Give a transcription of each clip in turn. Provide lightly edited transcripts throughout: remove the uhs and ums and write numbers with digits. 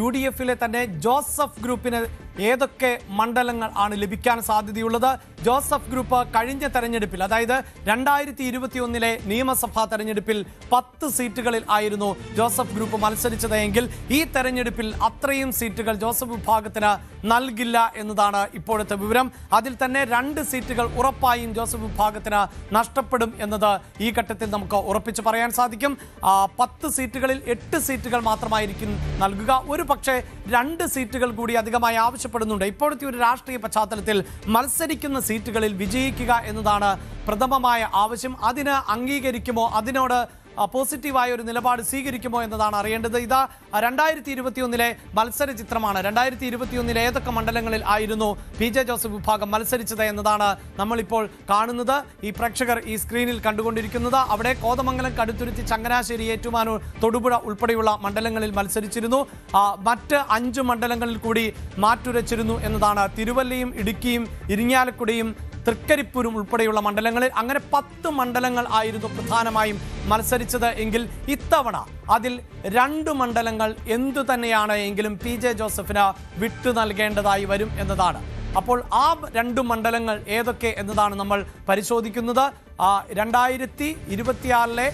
UDF-ലെ തന്നെ ജോസഫ് ഗ്രൂപ്പിന് ഏതൊക്കെ മണ്ഡലങ്ങൾ ആണ് ലഭിക്കാൻ സാധ്യതയുള്ളത്? ജോസഫ് ഗ്രൂപ്പ് കഴിഞ്ഞ തെരഞ്ഞെടുപ്പിൽ, അതായത് 2021 നിയമസഭാ തെരഞ്ഞെടുപ്പിൽ 10 സീറ്റുകളിൽ ആയിരുന്നു ജോസഫ് ഗ്രൂപ്പ് മത്സരിച്ചതെങ്കിൽ ഈ തെരഞ്ഞെടുപ്പിൽ അത്രയും സീറ്റുകൾ ജോസഫ് വിഭാഗത്തിന് നൽകില്ല എന്നതാണ് ഇപ്പോഴത്തെ വിവരം. അതിൽ തന്നെ 2 സീറ്റുകൾ ഉറപ്പായും ജോസഫ് വിഭാഗത്തിന് നഷ്ടപ്പെടും എന്നത് ഈ ഘട്ടത്തിൽ നമുക്ക് ഉറപ്പിച്ച് പറയാൻ സാധിക്കും. 10 സീറ്റുകളിൽ 8 സീറ്റുകൾ മാത്രമായിരിക്കും നൽകുക. ഒരു പക്ഷേ 2 സീറ്റുകൾ കൂടി അധികമായി ആവശ്യപ്പെടുന്നുണ്ട്. ഇപ്പോഴത്തെ ഒരു രാഷ്ട്രീയ പശ്ചാത്തലത്തിൽ മത്സരിക്കുന്ന സീറ്റുകളിൽ വിജയിക്കുക എന്നതാണ് പ്രഥമമായ ആവശ്യം. അതിന് അംഗീകരിക്കുമോ, അതിനോട് പോസിറ്റീവായ ഒരു നിലപാട് സ്വീകരിക്കുമോ എന്നതാണ് അറിയേണ്ടത്. ഇതാ 2021 മത്സര ചിത്രമാണ്. 2021 ഏതൊക്കെ മണ്ഡലങ്ങളിൽ ആയിരുന്നു PJ ജോസഫ് വിഭാഗം മത്സരിച്ചത് എന്നതാണ് നമ്മളിപ്പോൾ കാണുന്നത്. ഈ പ്രേക്ഷകർ ഈ സ്ക്രീനിൽ കണ്ടുകൊണ്ടിരിക്കുന്നത്. അവിടെ കോതമംഗലം, കടുത്തുരുത്തി, ചങ്ങനാശ്ശേരി, ഏറ്റുമാനൂർ, തൊടുപുഴ ഉൾപ്പെടെയുള്ള മണ്ഡലങ്ങളിൽ മത്സരിച്ചിരുന്നു. മറ്റ് 5 മണ്ഡലങ്ങളിൽ കൂടി മാറ്റുരച്ചിരുന്നു എന്നതാണ്. തിരുവല്ലയും ഇടുക്കിയും ഇരിങ്ങാലക്കുടയും തൃക്കരിപ്പൂരും ഉൾപ്പെടെയുള്ള മണ്ഡലങ്ങളിൽ അങ്ങനെ 10 മണ്ഡലങ്ങൾ ആയിരുന്നു പ്രധാനമായും മത്സരിച്ചത് എങ്കിൽ ഇത്തവണ അതിൽ 2 മണ്ഡലങ്ങൾ എന്തു തന്നെയാണ് എങ്കിലും PJ ജോസഫിന് വിട്ടു നൽകേണ്ടതായി വരും എന്നതാണ്. അപ്പോൾ ആ 2 മണ്ഡലങ്ങൾ ഏതൊക്കെ എന്നതാണ് നമ്മൾ പരിശോധിക്കുന്നത്. 2026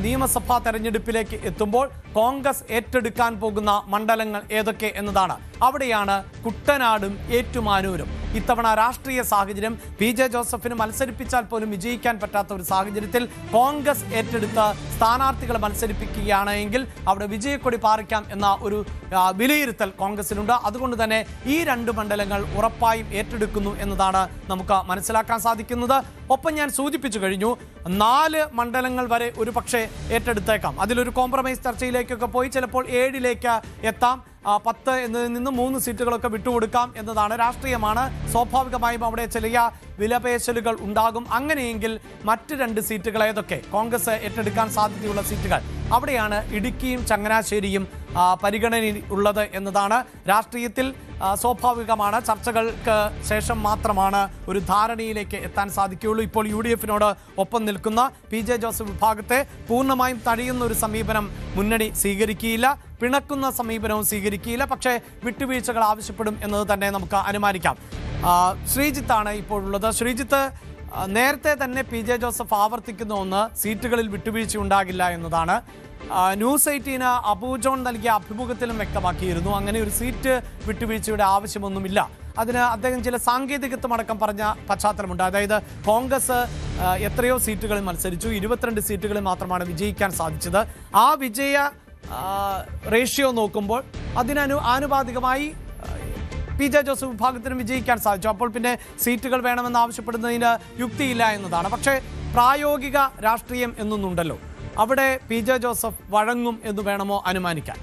നിയമസഭാ തെരഞ്ഞെടുപ്പിലേക്ക് എത്തുമ്പോൾ കോൺഗ്രസ് ഏറ്റെടുക്കാൻ പോകുന്ന മണ്ഡലങ്ങൾ ഏതൊക്കെ എന്നതാണ്. അവിടെയാണ് കുട്ടനാടും ഏറ്റുമാനൂരും. ഇത്തവണ രാഷ്ട്രീയ സാഹചര്യം PJ ജോസഫിന് മത്സരിപ്പിച്ചാൽ പോലും വിജയിക്കാൻ പറ്റാത്ത ഒരു സാഹചര്യത്തിൽ കോൺഗ്രസ് ഏറ്റെടുത്ത് സ്ഥാനാർത്ഥികളെ മത്സരിപ്പിക്കുകയാണ് എങ്കിൽ അവിടെ വിജയക്കൊടി പാറിക്കാം എന്ന ഒരു വിലയിരുത്തൽ കോൺഗ്രസിനുണ്ട്. അതുകൊണ്ട് തന്നെ ഈ 2 മണ്ഡലങ്ങൾ ഉറപ്പായും ഏറ്റെടുക്കുന്നു എന്നതാണ് നമുക്ക് മനസ്സിലാക്കാൻ സാധിക്കുന്നത്. ഒപ്പം ഞാൻ സൂചിപ്പിച്ചു കഴിഞ്ഞു, 4 മണ്ഡലങ്ങൾ വരെ ഒരു പക്ഷേ ഏറ്റെടുത്തേക്കാം. അതിലൊരു കോംപ്രമൈസ് ചർച്ചയിലേക്കൊക്കെ പോയി ചിലപ്പോൾ 7ലേക്ക് എത്താം. 10 എന്നതിൽ നിന്ന് 3 സീറ്റുകളൊക്കെ വിട്ടുകൊടുക്കാം എന്നതാണ്. രാഷ്ട്രീയമാണ്. സ്വാഭാവികമായും അവിടെ ചെറിയ വിലപേശലുകൾ ഉണ്ടാകും. അങ്ങനെയെങ്കിൽ മറ്റ് 2 സീറ്റുകൾ ഏതൊക്കെ കോൺഗ്രസ് ഏറ്റെടുക്കാൻ സാധ്യതയുള്ള സീറ്റുകൾ? അവിടെയാണ് ഇടുക്കിയും ചങ്ങനാശ്ശേരിയും പരിഗണനയിൽ ഉള്ളത് എന്നതാണ്. രാഷ്ട്രീയത്തിൽ സ്വാഭാവികമാണ്. ചർച്ചകൾക്ക് ശേഷം മാത്രമാണ് ഒരു ധാരണയിലേക്ക് എത്താൻ സാധിക്കുകയുള്ളൂ. ഇപ്പോൾ UDF-നോട് ഒപ്പം നിൽക്കുന്ന PJ ജോസഫ് വിഭാഗത്തെ പൂർണ്ണമായും തടയുന്ന ഒരു സമീപനം മുന്നണി സ്വീകരിക്കുകയില്ല, പിണക്കുന്ന സമീപനവും സ്വീകരിക്കുകയില്ല. പക്ഷേ വിട്ടുവീഴ്ചകൾ ആവശ്യപ്പെടും എന്നത് തന്നെ നമുക്ക് അനുമാനിക്കാം. ശ്രീജിത്താണ് ഇപ്പോഴുള്ളത്. ശ്രീജിത്ത്, നേരത്തെ തന്നെ PJ ജോസഫ് ആവർത്തിക്കുന്ന ഒന്ന് സീറ്റുകളിൽ വിട്ടുവീഴ്ച ഉണ്ടാകില്ല എന്നതാണ്. ന്യൂസ് 18 അബു ജോൺ നൽകിയ അഭിമുഖത്തിലും വ്യക്തമാക്കിയിരുന്നു അങ്ങനെ ഒരു സീറ്റ് വിട്ടുവീഴ്ചയുടെ ആവശ്യമൊന്നുമില്ല. അതിന് അദ്ദേഹം ചില സാങ്കേതികത്വം അടക്കം പറഞ്ഞ പശ്ചാത്തലമുണ്ട്. അതായത് കോൺഗ്രസ് എത്രയോ സീറ്റുകളിൽ മത്സരിച്ചു, 22 സീറ്റുകളിൽ മാത്രമാണ് വിജയിക്കാൻ സാധിച്ചത്. ആ വിജയ റേഷ്യോ നോക്കുമ്പോൾ ആനുപാതികമായി PJ ജോസഫ് വിഭാഗത്തിന് വിജയിക്കാൻ സാധിച്ചു. അപ്പോൾ പിന്നെ സീറ്റുകൾ വേണമെന്ന് ആവശ്യപ്പെടുന്നതിന് യുക്തിയില്ല എന്നതാണ്. പക്ഷേ പ്രായോഗിക രാഷ്ട്രീയം എന്നൊന്നുണ്ടല്ലോ, അവിടെ PJ ജോസഫ് വഴങ്ങും എന്ന് വേണമോ അനുമാനിക്കാൻ?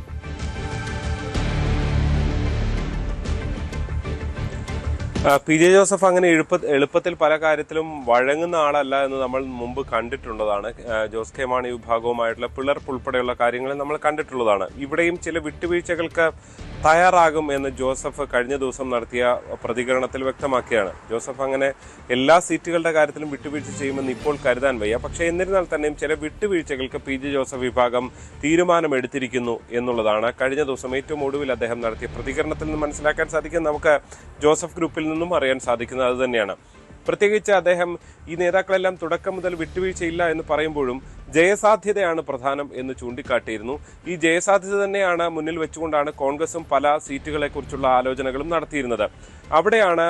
PJ ജോസഫ് അങ്ങനെ എളുപ്പത്തിൽ പല കാര്യത്തിലും വഴങ്ങുന്ന ആളല്ല എന്ന് നമ്മൾ മുമ്പ് കണ്ടിട്ടുള്ളതാണ്. ജോസ് കെ മാണി വിഭാഗവുമായിട്ടുള്ള പിളർപ്പ് ഉൾപ്പെടെയുള്ള കാര്യങ്ങൾ നമ്മൾ കണ്ടിട്ടുള്ളതാണ്. ഇവിടെയും ചില വിട്ടുവീഴ്ചകൾക്ക് തയ്യാറാകും എന്ന് ജോസഫ് കഴിഞ്ഞ ദിവസം നടത്തിയ പ്രതികരണത്തിൽ വ്യക്തമാക്കിയാണ്. ജോസഫ് അങ്ങനെ എല്ലാ സീറ്റുകളുടെ കാര്യത്തിലും വിട്ടുവീഴ്ച ചെയ്യുമെന്ന് ഇപ്പോൾ കരുതാൻ വയ്യ. പക്ഷേ എന്നിരുന്നാൽ തന്നെയും ചില വിട്ടുവീഴ്ചകൾക്ക് PJ ജോസഫ് വിഭാഗം തീരുമാനമെടുത്തിരിക്കുന്നു എന്നുള്ളതാണ് കഴിഞ്ഞ ദിവസം ഏറ്റവും ഒടുവിൽ അദ്ദേഹം നടത്തിയ പ്രതികരണത്തിൽ നിന്ന് മനസ്സിലാക്കാൻ സാധിക്കും. നമുക്ക് ജോസഫ് ഗ്രൂപ്പിൽ നിന്നും അറിയാൻ സാധിക്കുന്നത് അത് തന്നെയാണ്. പ്രത്യേകിച്ച് അദ്ദേഹം ഈ നേതാക്കളെല്ലാം തുടക്കം മുതൽ വിട്ടുവീഴ്ചയില്ല എന്ന് പറയുമ്പോഴും ജയസാധ്യതയാണ് പ്രധാനം എന്ന് ചൂണ്ടിക്കാട്ടിയിരുന്നു. ഈ ജയസാധ്യത തന്നെയാണ് മുന്നിൽ വെച്ചുകൊണ്ടാണ് കോൺഗ്രസും പല സീറ്റുകളെക്കുറിച്ചുള്ള ആലോചനകളും നടത്തിയിരുന്നത്. അവിടെയാണ്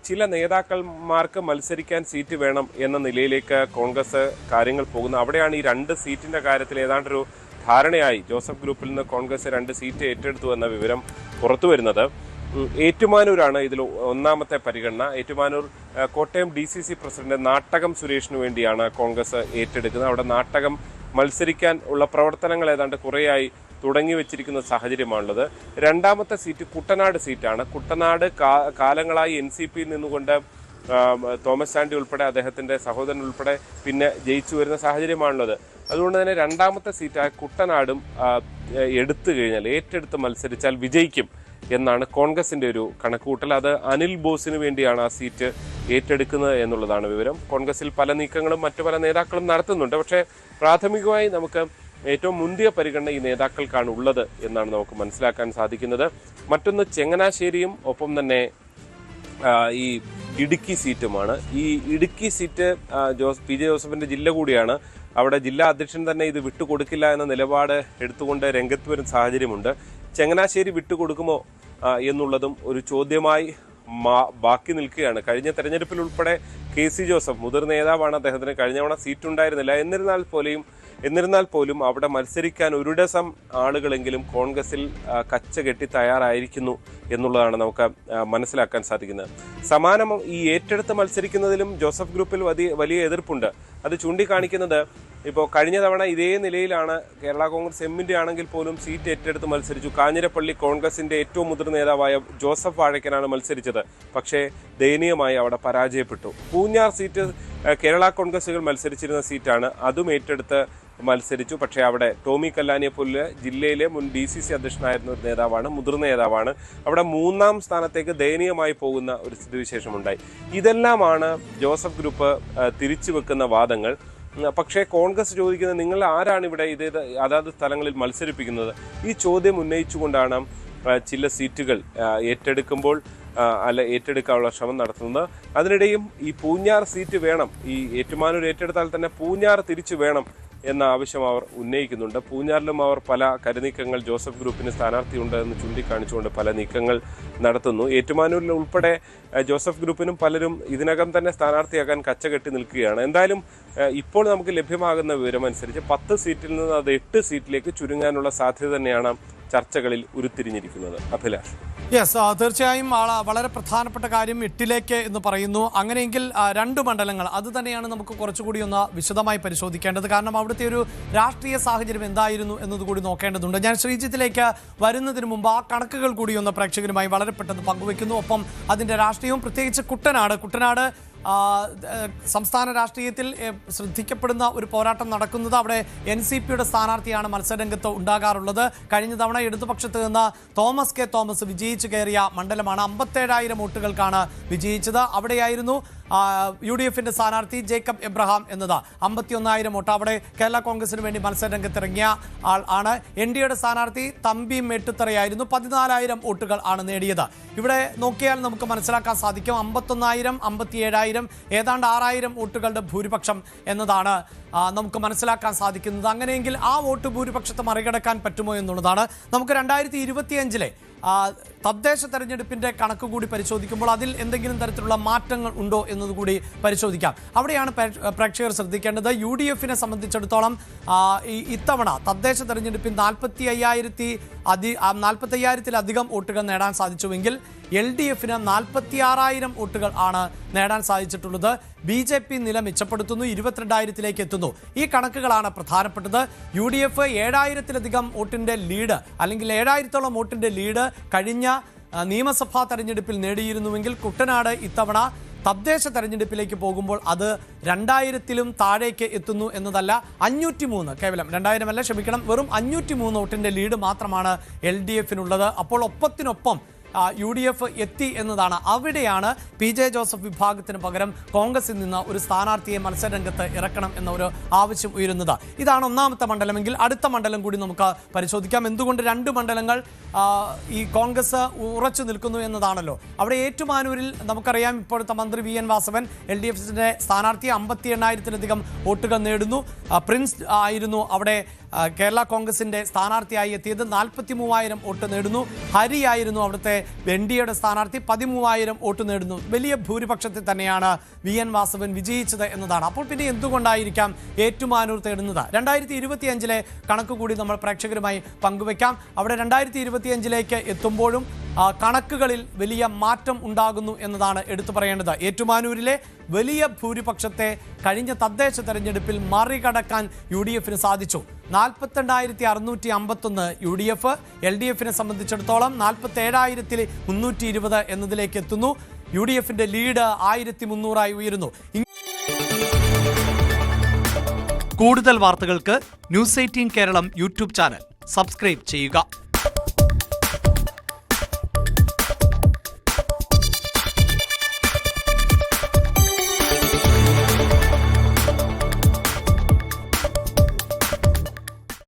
ചില നേതാക്കന്മാർക്ക് മത്സരിക്കാൻ സീറ്റ് വേണം എന്ന നിലയിലേക്ക് കോൺഗ്രസ് കാര്യങ്ങൾ പോകുന്നത്. അവിടെയാണ് ഈ 2 സീറ്റിന്റെ കാര്യത്തിൽ ഏതാണ്ടൊരു ധാരണയായി ജോസഫ് ഗ്രൂപ്പിൽ നിന്ന് കോൺഗ്രസ് 2 സീറ്റ് ഏറ്റെടുത്തു എന്ന വിവരം പുറത്തു വരുന്നത്. ഏറ്റുമാനൂരാണ് ഇതിൽ ഒന്നാമത്തെ പരിഗണന. ഏറ്റുമാനൂർ കോട്ടയം DCC പ്രസിഡന്റ് നാട്ടകം സുരേഷിന് വേണ്ടിയാണ് കോൺഗ്രസ് ഏറ്റെടുക്കുന്നത്. അവിടെ നാട്ടകം മത്സരിക്കാൻ ഉള്ള പ്രവർത്തനങ്ങൾ ഏതാണ്ട് കുറേയായി തുടങ്ങി വെച്ചിരിക്കുന്ന സാഹചര്യമാണുള്ളത്. 2ാമത്തെ സീറ്റ് കുട്ടനാട് സീറ്റാണ്. കുട്ടനാട് കാലങ്ങളായി NCPയിൽ നിന്നുകൊണ്ട് തോമസ് ചാണ്ടി ഉൾപ്പെടെ അദ്ദേഹത്തിന്റെ സഹോദരൻ ഉൾപ്പെടെ പിന്നെ ജയിച്ചു വരുന്ന സാഹചര്യമാണുള്ളത്. അതുകൊണ്ട് തന്നെ 2ാമത്തെ സീറ്റായ കുട്ടനാടും ഏറ്റെടുത്ത് മത്സരിച്ചാൽ വിജയിക്കും എന്നാണ് കോൺഗ്രസിന്റെ ഒരു കണക്കുകൂട്ടൽ. അത് അനിൽ ബോസിന് വേണ്ടിയാണ് ആ സീറ്റ് ഏറ്റെടുക്കുന്നത് എന്നുള്ളതാണ് വിവരം. കോൺഗ്രസിൽ പല നീക്കങ്ങളും മറ്റു പല നേതാക്കളും നടത്തുന്നുണ്ട്. പക്ഷേ പ്രാഥമികമായി നമുക്ക് ഏറ്റവും മുന്തിയ പരിഗണന ഈ നേതാക്കൾക്കാണ് ഉള്ളത് എന്നാണ് നമുക്ക് മനസ്സിലാക്കാൻ സാധിക്കുന്നത്. മറ്റൊന്ന് ചങ്ങനാശ്ശേരിയും ഒപ്പം തന്നെ ഈ ഇടുക്കി സീറ്റുമാണ്. ഈ ഇടുക്കി സീറ്റ് പി ജെ ജോസഫിന്റെ ജില്ല കൂടിയാണ്. അവിടെ ജില്ലാ അധ്യക്ഷൻ തന്നെ ഇത് വിട്ടുകൊടുക്കില്ല എന്ന നിലപാട് എടുത്തുകൊണ്ട് രംഗത്ത് വരുന്ന സാഹചര്യമുണ്ട്. ചങ്ങനാശ്ശേരി വിട്ടുകൊടുക്കുമോ എന്നുള്ളതും ഒരു ചോദ്യമായി ബാക്കി നിൽക്കുകയാണ്. കഴിഞ്ഞ തെരഞ്ഞെടുപ്പിൽ ഉൾപ്പെടെ KC ജോസഫ് മുതിർന്ന നേതാവാണ്, അദ്ദേഹത്തിന് കഴിഞ്ഞ തവണ സീറ്റ് ഉണ്ടായിരുന്നില്ല. എന്നിരുന്നാൽ പോലും അവിടെ മത്സരിക്കാൻ ഒരു ഡസം ആളുകളെങ്കിലും കോൺഗ്രസിൽ കച്ചകെട്ടി തയ്യാറായിരിക്കുന്നു എന്നുള്ളതാണ് നമുക്ക് മനസ്സിലാക്കാൻ സാധിക്കുന്നത്. സമാനം ഈ ഏറ്റെടുത്ത് മത്സരിക്കുന്നതിലും ജോസഫ് ഗ്രൂപ്പിൽ വലിയ എതിർപ്പുണ്ട്. അത് ചൂണ്ടിക്കാണിക്കുന്നത് ഇപ്പോൾ കഴിഞ്ഞ തവണ ഇതേ നിലയിലാണ് കേരള കോൺഗ്രസ് എമ്മിൻ്റെ ആണെങ്കിൽ പോലും സീറ്റ് ഏറ്റെടുത്ത് മത്സരിച്ചു. കാഞ്ഞിരപ്പള്ളി കോൺഗ്രസിന്റെ ഏറ്റവും മുതിർന്ന നേതാവായ ജോസഫ് വാഴക്കനാണ് മത്സരിച്ചത്. പക്ഷേ ദയനീയമായി അവിടെ പരാജയപ്പെട്ടു. പൂഞ്ഞാർ സീറ്റ് കേരള കോൺഗ്രസുകൾ മത്സരിച്ചിരുന്ന സീറ്റാണ്, അതും ഏറ്റെടുത്ത് മത്സരിച്ചു. പക്ഷേ അവിടെ ടോമി കല്ലാനിയെ പോലെ ജില്ലയിലെ മുൻ DCC അധ്യക്ഷനായിരുന്ന ഒരു നേതാവാണ്, മുതിർന്ന നേതാവാണ്. അവിടെ 3ാം സ്ഥാനത്തേക്ക് ദയനീയമായി പോകുന്ന ഒരു സ്ഥിതിവിശേഷമുണ്ടായി. ഇതെല്ലാമാണ് ജോസഫ് ഗ്രൂപ്പ് തിരിച്ചു വെക്കുന്ന വാദങ്ങൾ. പക്ഷേ കോൺഗ്രസ് ചോദിക്കുന്നത് നിങ്ങൾ ആരാണ് ഇവിടെ അതാത് സ്ഥലങ്ങളിൽ മത്സരിപ്പിക്കുന്നത്? ഈ ചോദ്യം ഉന്നയിച്ചുകൊണ്ടാണ് ചില സീറ്റുകൾ ഏറ്റെടുക്കാനുള്ള ശ്രമം നടത്തുന്നത്. അതിനിടെയും ഈ പൂഞ്ഞാർ സീറ്റ് വേണം, ഈ ഏറ്റുമാനൂർ ഏറ്റെടുത്താൽ തന്നെ പൂഞ്ഞാർ തിരിച്ചു വേണം എന്ന ആവശ്യം അവർ ഉന്നയിക്കുന്നുണ്ട്. പൂഞ്ഞാറിലും അവർ പല കരുനീക്കങ്ങൾ ജോസഫ് ഗ്രൂപ്പിന് സ്ഥാനാർത്ഥിയുണ്ട് എന്ന് ചൂണ്ടിക്കാണിച്ചുകൊണ്ട് പല നീക്കങ്ങൾ നടത്തുന്നു. ഏറ്റുമാനൂരിൽ ഉൾപ്പെടെ ജോസഫ് ഗ്രൂപ്പിനും പലരും ഇതിനകം തന്നെ സ്ഥാനാർത്ഥിയാക്കാൻ കച്ചകെട്ടി നിൽക്കുകയാണ്. എന്തായാലും ഇപ്പോൾ നമുക്ക് ലഭ്യമാകുന്ന വിവരമനുസരിച്ച് 10 സീറ്റിൽ നിന്ന് അത് 8 സീറ്റിലേക്ക് ചുരുങ്ങാനുള്ള സാധ്യത തന്നെയാണ് ചർച്ചകളിൽ ഉരുത്തിരിഞ്ഞിരിക്കുന്നത്. അഭിലാഷ്. യെസ്, തീർച്ചയായും വളരെ പ്രധാനപ്പെട്ട കാര്യം 8ലേക്ക് എന്ന് പറയുന്നു. അങ്ങനെയെങ്കിൽ 2 മണ്ഡലങ്ങൾ അത് തന്നെയാണ് നമുക്ക് കുറച്ചുകൂടി ഒന്ന് വിശദമായി പരിശോധിക്കേണ്ടത്. കാരണം അവിടുത്തെ ഒരു രാഷ്ട്രീയ സാഹചര്യം എന്തായിരുന്നു എന്നതുകൂടി നോക്കേണ്ടതുണ്ട്. ഞാൻ ശ്രീജിത്തിലേക്ക് വരുന്നതിന് മുമ്പ് ആ കണക്കുകൾ കൂടി ഒന്ന് പ്രേക്ഷകരുമായി വളരെ പെട്ടെന്ന് പങ്കുവെക്കുന്നു. ഒപ്പം അതിൻ്റെ രാഷ്ട്രീയവും, പ്രത്യേകിച്ച് കുട്ടനാട് സംസ്ഥാന രാഷ്ട്രീയത്തിൽ ശ്രദ്ധിക്കപ്പെടുന്ന ഒരു പോരാട്ടം നടക്കുന്നത്. അവിടെ NCPയുടെ സ്ഥാനാർത്ഥിയാണ് മത്സരരംഗത്ത് ഉണ്ടാകാറുള്ളത്. കഴിഞ്ഞ തവണ ഇടതുപക്ഷത്ത് നിന്ന് തോമസ് കെ തോമസ് വിജയിച്ചു കയറിയ മണ്ഡലമാണ്. 57,000 വോട്ടുകൾക്കാണ് വിജയിച്ചത്. അവിടെയായിരുന്നു UDFന്റെ സ്ഥാനാർത്ഥി ജേക്കബ് എബ്രഹാം എന്നത്. 51,000 വോട്ട്. അവിടെ കേരള കോൺഗ്രസിന് വേണ്ടി മത്സരരംഗത്തിറങ്ങിയ ആൾ ആണ്. NDAയുടെ സ്ഥാനാർത്ഥി തമ്പി മേട്ടുത്തറയായിരുന്നു. 14,000 വോട്ടുകൾ ആണ് നേടിയത്. ഇവിടെ നോക്കിയാൽ നമുക്ക് മനസ്സിലാക്കാൻ സാധിക്കും 51,000, 57,000, ഏതാണ്ട് 6,000 വോട്ടുകളുടെ ഭൂരിപക്ഷം എന്നതാണ് നമുക്ക് മനസ്സിലാക്കാൻ സാധിക്കുന്നത്. അങ്ങനെയെങ്കിൽ ആ വോട്ട് ഭൂരിപക്ഷത്തെ മറികടക്കാൻ പറ്റുമോ എന്നുള്ളതാണ്. നമുക്ക് 2025-ലെ തദ്ദേശ തെരഞ്ഞെടുപ്പിന്റെ കണക്ക് കൂടി പരിശോധിക്കുമ്പോൾ അതിൽ എന്തെങ്കിലും തരത്തിലുള്ള മാറ്റങ്ങൾ ഉണ്ടോ എന്നതുകൂടി പരിശോധിക്കാം. അവിടെയാണ് പ്രേക്ഷകർ ശ്രദ്ധിക്കേണ്ടത്. UDFനെ സംബന്ധിച്ചിടത്തോളം ഇത്തവണ തദ്ദേശ തെരഞ്ഞെടുപ്പിൽ 45,000-ലധികം വോട്ടുകൾ നേടാൻ സാധിച്ചുവെങ്കിൽ LDFന് 46,000 വോട്ടുകൾ ആണ് നേടാൻ സാധിച്ചിട്ടുള്ളത്. BJP നില മെച്ചപ്പെടുത്തുന്നു, 22,000-ലേക്ക് എത്തുന്നു. ഈ കണക്കുകളാണ് പ്രധാനപ്പെട്ടത്. UDF 7,000-ലധികം വോട്ടിന്റെ ലീഡ്, അല്ലെങ്കിൽ 7,000-ഓളം വോട്ടിന്റെ ലീഡ് കഴിഞ്ഞ നിയമസഭാ തെരഞ്ഞെടുപ്പിൽ നേടിയിരുന്നുവെങ്കിൽ കുട്ടനാട് ഇത്തവണ തദ്ദേശ തെരഞ്ഞെടുപ്പിലേക്ക് പോകുമ്പോൾ അത് 2,000-ലും താഴേക്ക് എത്തുന്നു എന്നതല്ല. 503, കേവലം 2,000 അല്ല, ക്ഷമിക്കണം, വെറും 503 വോട്ടിന്റെ ലീഡ് മാത്രമാണ് LDFനുള്ളത്. അപ്പോൾ ഒപ്പത്തിനൊപ്പം UDF എത്തി എന്നതാണ്. അവിടെയാണ് PJ ജോസഫ് വിഭാഗത്തിന് പകരം കോൺഗ്രസിൽ നിന്ന് ഒരു സ്ഥാനാർത്ഥിയെ മത്സരരംഗത്ത് ഇറക്കണം എന്ന ഒരു ആവശ്യം ഉയരുന്നത്. ഇതാണ് 1ാമത്തെ മണ്ഡലമെങ്കിൽ അടുത്ത മണ്ഡലം കൂടി നമുക്ക് പരിശോധിക്കാം. എന്തുകൊണ്ട് 2 മണ്ഡലങ്ങൾ ഈ കോൺഗ്രസ് ഉറച്ചു നിൽക്കുന്നു എന്നതാണല്ലോ. അവിടെ ഏറ്റുമാനൂരിൽ നമുക്കറിയാം ഇപ്പോഴത്തെ മന്ത്രി VN വാസവൻ LDFന്റെ സ്ഥാനാർത്ഥി 58,000-ലധികം വോട്ടുകൾ നേടുന്നു. പ്രിൻസ് ആയിരുന്നു അവിടെ കേരള കോൺഗ്രസിന്റെ സ്ഥാനാർത്ഥിയായി എത്തിയത്. 43,000 വോട്ട് നേടുന്നു. ഹരിയായിരുന്നു അവിടുത്തെ NDAയുടെ സ്ഥാനാർത്ഥി, 13,000 വോട്ട് നേടുന്നു. വലിയ ഭൂരിപക്ഷത്തിൽ തന്നെയാണ് VN വാസവൻ വിജയിച്ചത് എന്നതാണ്. അപ്പോൾ പിന്നെ എന്തുകൊണ്ടായിരിക്കാം ഏറ്റുമാനൂർ തേടുന്നത്? 2025-ലെ കണക്ക് കൂടി നമ്മൾ പ്രേക്ഷകരുമായി പങ്കുവെക്കാം. അവിടെ 2025-ലേക്ക് എത്തുമ്പോഴും കണക്കുകളിൽ വലിയ മാറ്റം ഉണ്ടാകുന്നു എന്നതാണ് എടുത്തു പറയേണ്ടത്. ഏറ്റുമാനൂരിലെ വലിയ ഭൂരിപക്ഷത്തെ കഴിഞ്ഞ തദ്ദേശ തെരഞ്ഞെടുപ്പിൽ മറികടക്കാൻ UDFന് സാധിച്ചു. 42,651 UDF, LDFനെ സംബന്ധിച്ചിടത്തോളം 47,320 എന്നതിലേക്ക് എത്തുന്നു. UDFന്റെ ലീഡ് 1,300-ആയി ഉയരുന്നു. കൂടുതൽ വാർത്തകൾക്ക് News 18 Keralam YouTube channel subscribe ചെയ്യുക.